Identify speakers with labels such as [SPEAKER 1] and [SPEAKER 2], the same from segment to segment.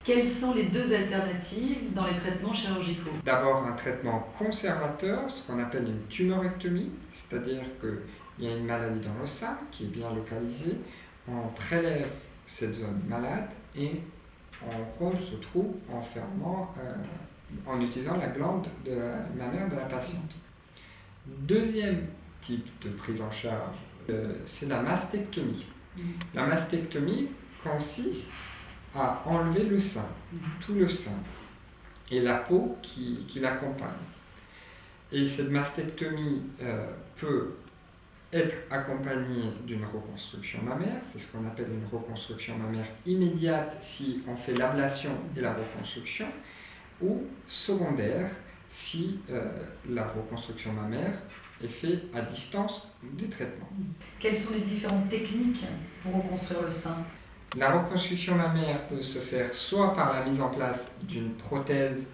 [SPEAKER 1] Quelles sont les deux alternatives dans les traitements chirurgicaux?
[SPEAKER 2] D'abord un traitement conservateur, ce qu'on appelle une tumorectomie, c'est-à-dire qu'il y a une maladie dans le sein qui est bien localisée, on prélève cette zone malade et on comble ce trou en utilisant la glande de la mammaire de la patiente. Deuxième type de prise en charge, c'est la mastectomie. La mastectomie consiste à enlever le sein, tout le sein, et la peau qui l'accompagne. Et cette mastectomie peut être accompagnée d'une reconstruction mammaire, c'est ce qu'on appelle une reconstruction mammaire immédiate si on fait l'ablation et la reconstruction, ou secondaire si la reconstruction mammaire est faite à distance des traitements.
[SPEAKER 1] Quelles sont les différentes techniques pour reconstruire le sein?
[SPEAKER 2] La reconstruction mammaire peut se faire soit par la mise en place d'une prothèse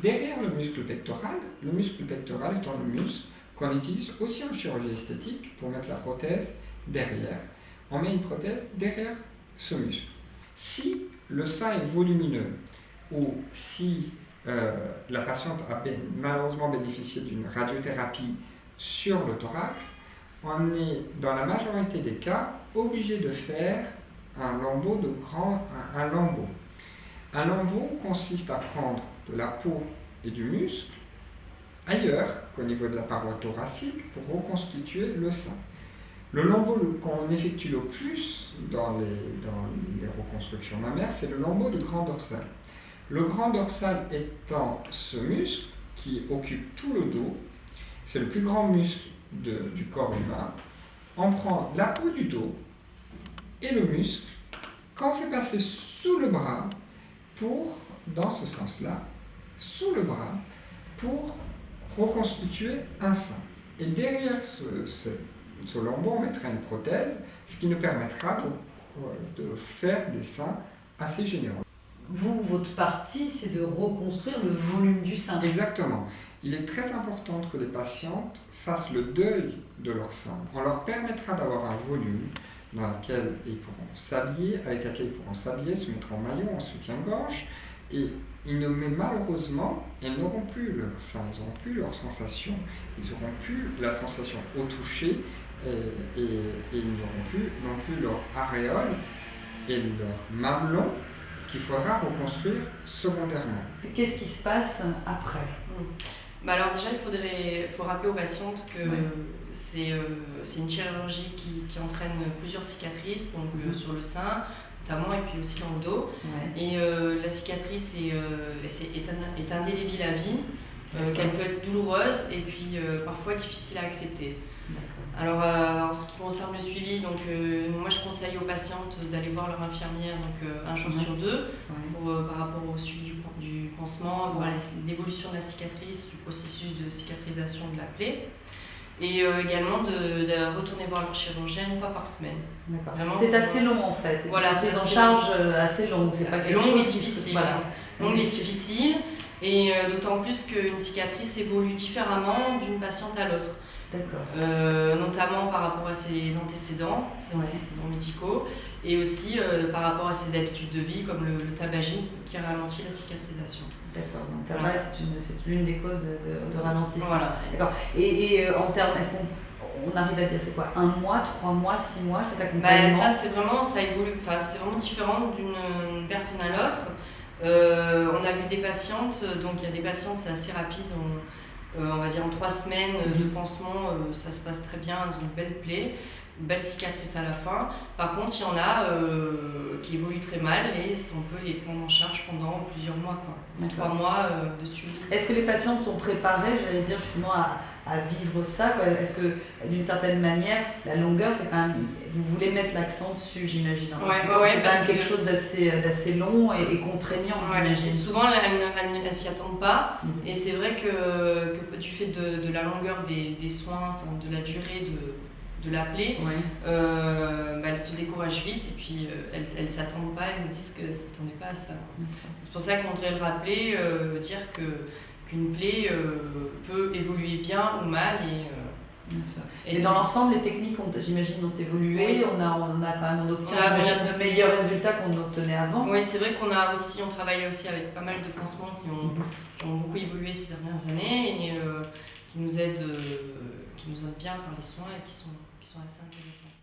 [SPEAKER 2] derrière le muscle pectoral. Le muscle pectoral étant le muscle qu'on utilise aussi en chirurgie esthétique pour mettre la prothèse derrière. On met une prothèse derrière ce muscle. Si le sein est volumineux ou si la patiente a malheureusement bénéficié d'une radiothérapie sur le thorax, on est dans la majorité des cas obligé de faire un lambeau. Un lambeau consiste à prendre de la peau et du muscle ailleurs qu'au niveau de la paroi thoracique pour reconstituer le sein. Le lambeau qu'on effectue le plus dans les reconstructions mammaires, c'est le lambeau du grand dorsal. Le grand dorsal étant ce muscle qui occupe tout le dos, c'est le plus grand muscle du corps humain. On prend la peau du dos et le muscle qu'on fait passer sous le bras dans ce sens-là, sous le bras, pour reconstituer un sein. Et derrière ce lambeau, on mettra une prothèse, ce qui nous permettra de faire des seins assez généreux.
[SPEAKER 1] Vous, votre partie, c'est de reconstruire le volume du sein.
[SPEAKER 2] Exactement. Il est très important que les patientes fassent le deuil de leur sein. On leur permettra d'avoir un volume dans lequel ils pourront s'habiller, avec lequel ils pourront s'habiller, se mettre en maillot, en soutien-gorge, et malheureusement, elles n'auront plus leur sein, ils n'auront plus leur sensation, ils n'auront plus la sensation au toucher, et ils n'auront plus non plus leur aréole et leur mamelon qu'il faudra reconstruire secondairement.
[SPEAKER 1] Qu'est-ce qui se passe après?
[SPEAKER 3] Alors déjà, il faut rappeler aux patientes que c'est une chirurgie qui entraîne plusieurs cicatrices, donc sur le sein notamment, et puis aussi dans le dos. Et la cicatrice est indélébile à vie, qu'elle peut être douloureuse et puis parfois difficile à accepter. Alors en ce qui concerne le suivi, donc, moi je conseille aux patientes d'aller voir leur infirmière un jour sur deux par rapport au suivi du pansement, voir l'évolution de la cicatrice, du processus de cicatrisation de la plaie. Et également de retourner voir leur chirurgien une fois par semaine.
[SPEAKER 1] D'accord. C'est assez long en fait, c'est une prise en charge assez longue, c'est pas quelque chose
[SPEAKER 3] et difficile. Longue et difficile, et d'autant plus qu'une cicatrice évolue différemment d'une patiente à l'autre. Notamment par rapport à ses antécédents médicaux, et aussi par rapport à ses habitudes de vie comme le tabagisme qui ralentit la cicatrisation.
[SPEAKER 1] D'accord, donc le tabac c'est l'une des causes de ralentissement. Voilà. D'accord. Et en termes, est-ce qu'on arrive à dire c'est quoi, 1 mois, 3 mois, 6 mois cet accompagnement?
[SPEAKER 3] Ça évolue, c'est vraiment différent d'une personne à l'autre. On a vu des patientes, donc il y a des patientes c'est assez rapide. On va dire en 3 semaines de pansement, ça se passe très bien, elles ont une belle plaie, une belle cicatrice à la fin. Par contre, il y en a qui évoluent très mal et on peut les prendre en charge pendant plusieurs mois, 3 mois de suivi.
[SPEAKER 1] Est-ce que les patientes sont préparées, j'allais dire justement, à vivre ça? Est-ce que d'une certaine manière, la longueur, c'est quand même, vous voulez mettre l'accent dessus, j'imagine. C'est quand même quelque chose d'assez long et contraignant.
[SPEAKER 3] Souvent, elles ne s'y attendent pas. Et c'est vrai que du fait de la longueur des soins, de la durée de la plaie, elles se découragent vite et puis elles ne s'attendent pas, elles nous disent qu'elles ne s'attendaient pas à ça. C'est pour ça qu'on voudrait le rappeler, dire qu'une plaie peut évoluer bien ou mal, et
[SPEAKER 1] Bien sûr. Et dans l'ensemble, les techniques, j'imagine, ont évolué. On obtient de meilleurs résultats qu'on obtenait avant.
[SPEAKER 3] Oui, c'est vrai qu'on travaille aussi avec pas mal de pansements qui ont beaucoup évolué ces dernières années et qui nous aident bien à faire les soins et qui sont assez intéressants.